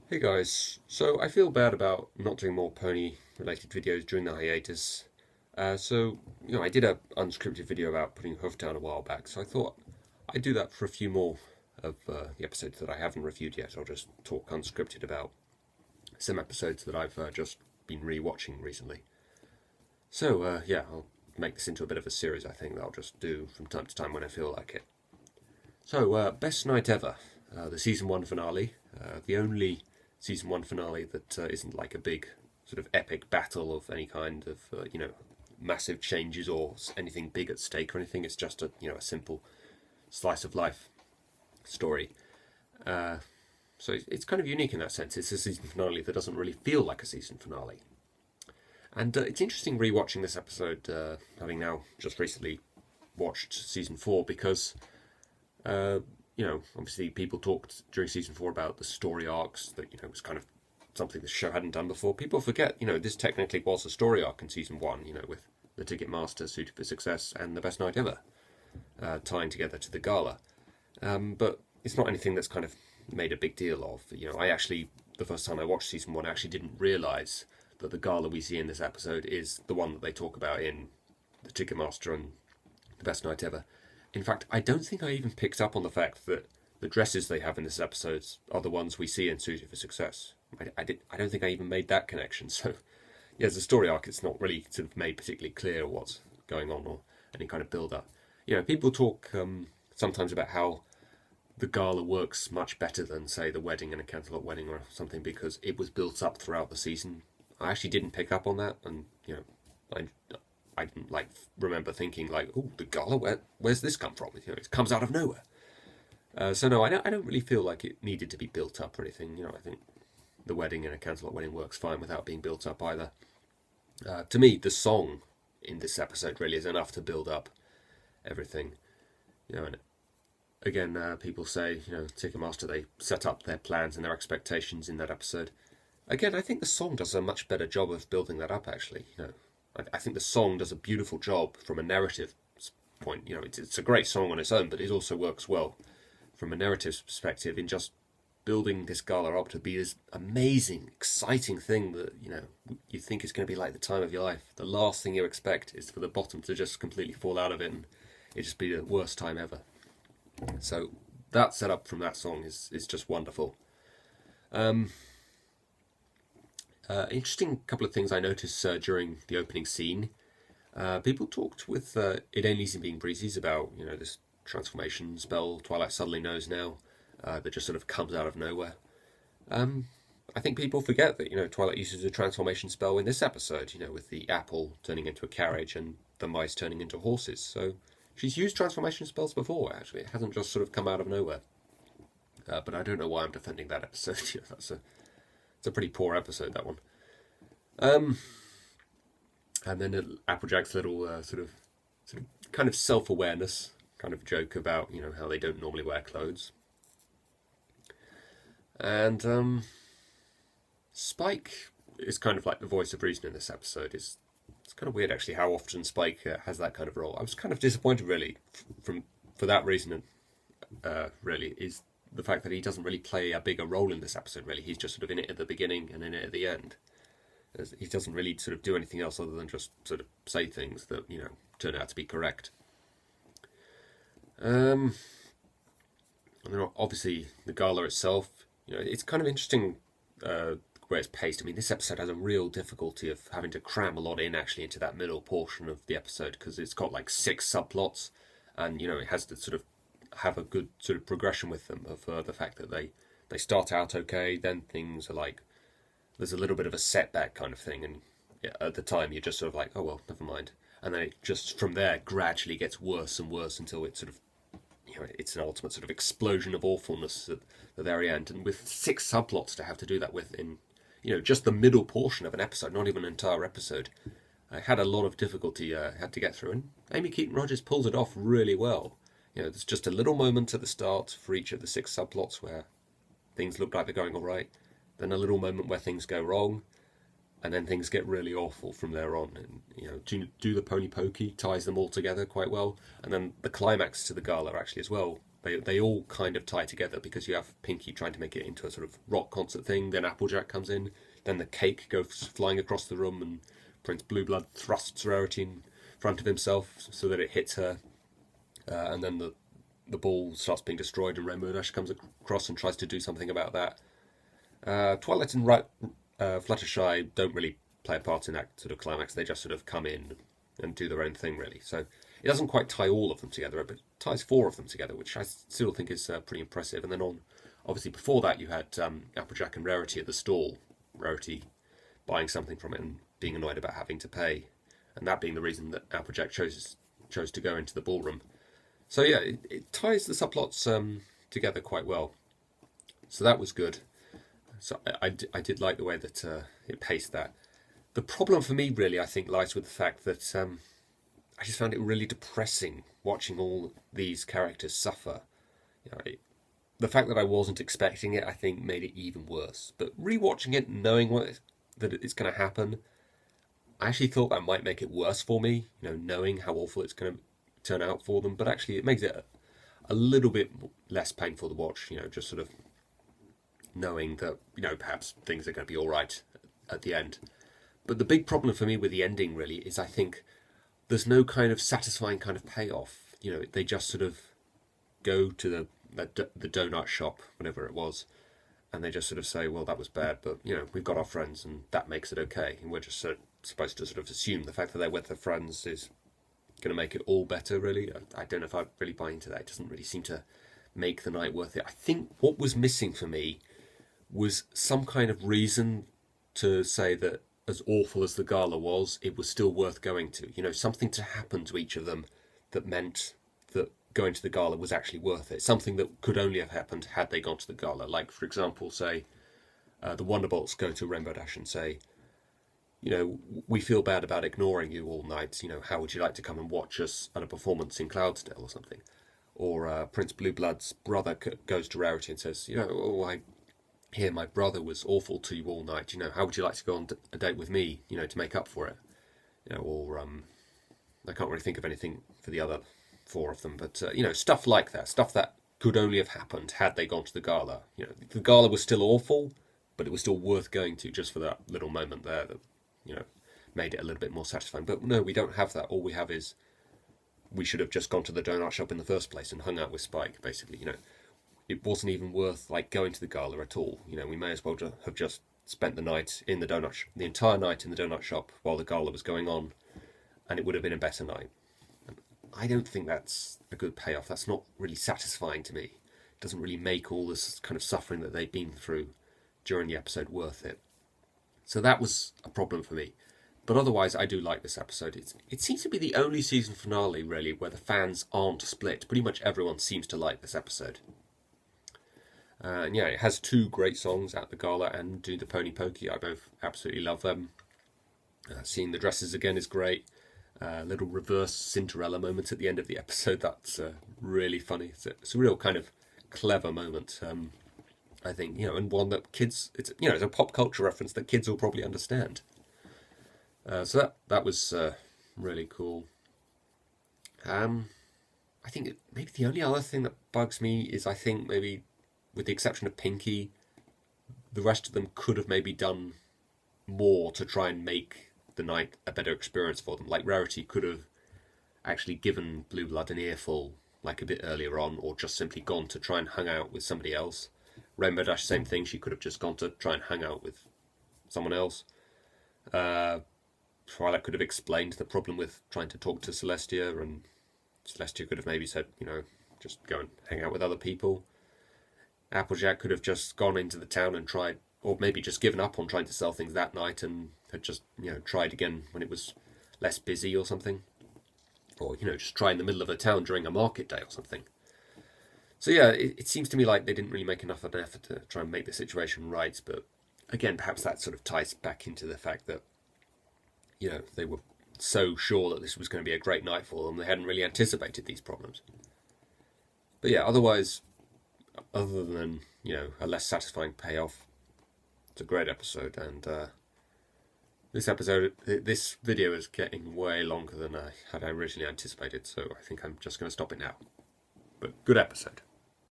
Hey guys, so I feel bad about not doing more pony related videos during the hiatus. I did a unscripted video about putting Hoof down a while back, so I thought I'd do that for a few more of the episodes that I haven't reviewed yet. I'll just talk unscripted about some episodes that I've just been re-watching recently. I'll make this into a bit of a series, I think, that I'll just do from time to time when I feel like it. Best Night Ever, the season 1 finale, the only season 1 finale that isn't like a big sort of epic battle of any kind of, massive changes or anything big at stake or anything. It's just a simple slice of life story. It's kind of unique in that sense. It's a season finale that doesn't really feel like a season finale. And it's interesting rewatching this episode, having now just recently watched season 4, because obviously people talked during season 4 about the story arcs that, was kind of something the show hadn't done before. People forget, this technically was a story arc in season 1, with the Ticketmaster, Suited for Success, and The Best Night Ever tying together to the gala. But it's not anything that's kind of made a big deal of. I actually, the first time I watched season 1, I actually didn't realise that the gala we see in this episode is the one that they talk about in the Ticketmaster and The Best Night Ever. In fact, I don't think I even picked up on the fact that the dresses they have in this episode are the ones we see in Suited for Success. I don't think I even made that connection. So, yeah, as a story arc, it's not really sort of made particularly clear what's going on or any kind of build up. People talk sometimes about how the gala works much better than, say, the wedding and a Canterlot wedding or something because it was built up throughout the season. I actually didn't pick up on that, and I didn't remember thinking oh, the gala, where's this come from? It comes out of nowhere. No, I don't really feel like it needed to be built up or anything. I think the wedding and a Canterlot wedding works fine without being built up either. To me, the song in this episode really is enough to build up everything. And again, people say, Ticketmaster, they set up their plans and their expectations in that episode. Again, I think the song does a much better job of building that up, actually. I think the song does a beautiful job from a narrative point. It's a great song on its own, but it also works well from a narrative perspective in just building this gala up to be this amazing, exciting thing that, you think is going to be like the time of your life. The last thing you expect is for the bottom to just completely fall out of it and it just be the worst time ever. So that setup from that song is just wonderful. Interesting couple of things I noticed during the opening scene. People talked with Elaine being Breezy's about, this transformation spell Twilight suddenly knows now that just sort of comes out of nowhere. I think people forget that, Twilight uses a transformation spell in this episode, with the apple turning into a carriage and the mice turning into horses. So she's used transformation spells before, actually. It hasn't just sort of come out of nowhere. But I don't know why I'm defending that episode. It's a pretty poor episode, that one. And then Applejack's little sort of kind of self-awareness kind of joke about how they don't normally wear clothes. And Spike is kind of like the voice of reason in this episode. It's kind of weird actually how often Spike has that kind of role. I was kind of disappointed really for that reason. Really is the fact that he doesn't really play a bigger role in this episode, really. He's just sort of in it at the beginning and in it at the end. He doesn't really sort of do anything else other than just sort of say things that, turn out to be correct. And then obviously the gala itself, it's kind of interesting where it's paced. I mean, this episode has a real difficulty of having to cram a lot in actually into that middle portion of the episode because it's got like 6 subplots and, it has to sort of have a good sort of progression with them of the fact that they start out okay, then things are like there's a little bit of a setback kind of thing, and at the time you're just sort of like, oh well, never mind, and then it just from there gradually gets worse and worse until it sort of it's an ultimate sort of explosion of awfulness at the very end, and with 6 subplots to have to do that with in just the middle portion of an episode, not even an entire episode. I had a lot of difficulty had to get through, and Amy Keaton Rogers pulls it off really well. There's just a little moment at the start for each of the 6 subplots where things look like they're going all right, then a little moment where things go wrong, and then things get really awful from there on. And do the pony pokey ties them all together quite well, and then the climax to the gala actually as well. They all kind of tie together because you have Pinky trying to make it into a sort of rock concert thing. Then Applejack comes in. Then the cake goes flying across the room, and Prince Blueblood thrusts Rarity in front of himself so that it hits her. And then the ball starts being destroyed, and Rainbow Dash comes across and tries to do something about that. Twilight and Fluttershy don't really play a part in that sort of climax. They just sort of come in and do their own thing, really. So it doesn't quite tie all of them together, but it ties 4 of them together, which I still think is pretty impressive. And then obviously before that, you had Applejack and Rarity at the stall. Rarity buying something from it and being annoyed about having to pay, and that being the reason that Applejack chose to go into the ballroom. So yeah, it ties the subplots together quite well. So that was good. So I did like the way that it paced that. The problem for me, really, I think, lies with the fact that I just found it really depressing watching all these characters suffer. You know, the fact that I wasn't expecting it, I think, made it even worse. But rewatching it, knowing that it's going to happen, I actually thought that might make it worse for me. You know, knowing how awful it's going to turn out for them. But actually, it makes it a little bit less painful to watch. You know, just sort of knowing that, you know, perhaps things are going to be all right at the end. But the big problem for me with the ending, really, is I think there's no kind of satisfying kind of payoff. You know, they just sort of go to the donut shop, whenever it was, and they just sort of say, well, that was bad, but, you know, we've got our friends, and that makes it okay. And we're just supposed to sort of assume the fact that they're with their friends is going to make it all better, really. I don't know if I really buy into that. It doesn't really seem to make the night worth it. I think what was missing for me was some kind of reason to say that as awful as the gala was, it was still worth going to. You know, something to happen to each of them that meant that going to the gala was actually worth it. Something that could only have happened had they gone to the gala. Like, for example, say, the Wonderbolts go to Rainbow Dash and say, you know, we feel bad about ignoring you all night. You know, how would you like to come and watch us at a performance in Cloudsdale or something? Or Prince Blueblood's brother goes to Rarity and says, you know, oh, I hear my brother was awful to you all night. You know, how would you like to go on a date with me, you know, to make up for it? You know, or I can't really think of anything for the other 4 of them, but, you know, stuff like that. Stuff that could only have happened had they gone to the gala. You know, the gala was still awful, but it was still worth going to just for that little moment there that, you know, made it a little bit more satisfying. But no, we don't have that. All we have is we should have just gone to the donut shop in the first place and hung out with Spike, basically. You know, it wasn't even worth, like, going to the gala at all. You know, we may as well have just spent the night in the donut the entire night in the donut shop while the gala was going on, and it would have been a better night. And I don't think that's a good payoff. That's not really satisfying to me. It doesn't really make all this kind of suffering that they've been through during the episode worth it. So that was a problem for me. But otherwise, I do like this episode. It seems to be the only season finale, really, where the fans aren't split. Pretty much everyone seems to like this episode. And yeah, it has 2 great songs at the gala and Do the Pony Pokey. I both absolutely love them. Seeing the dresses again is great. Little reverse Cinderella moment at the end of the episode. That's really funny. It's a real kind of clever moment. I think, you know, and one that kids, it's a pop culture reference that kids will probably understand. So that was really cool. I think maybe the only other thing that bugs me is, I think maybe, with the exception of Pinky, the rest of them could have maybe done more to try and make the night a better experience for them. Like, Rarity could have actually given Blueblood an earful, like, a bit earlier on, or just simply gone to try and hang out with somebody else. Rainbow Dash, same thing. She could have just gone to try and hang out with someone else. Twilight could have explained the problem with trying to talk to Celestia, and Celestia could have maybe said, you know, just go and hang out with other people. Applejack could have just gone into the town and tried, or maybe just given up on trying to sell things that night and had just, you know, tried again when it was less busy or something. Or, you know, just try in the middle of a town during a market day or something. So yeah, it seems to me like they didn't really make enough of an effort to try and make the situation right. But again, perhaps that sort of ties back into the fact that, you know, they were so sure that this was going to be a great night for them, they hadn't really anticipated these problems. But yeah, otherwise, other than, you know, a less satisfying payoff, it's a great episode. And this video is getting way longer than I had originally anticipated, so I think I'm just going to stop it now. But good episode.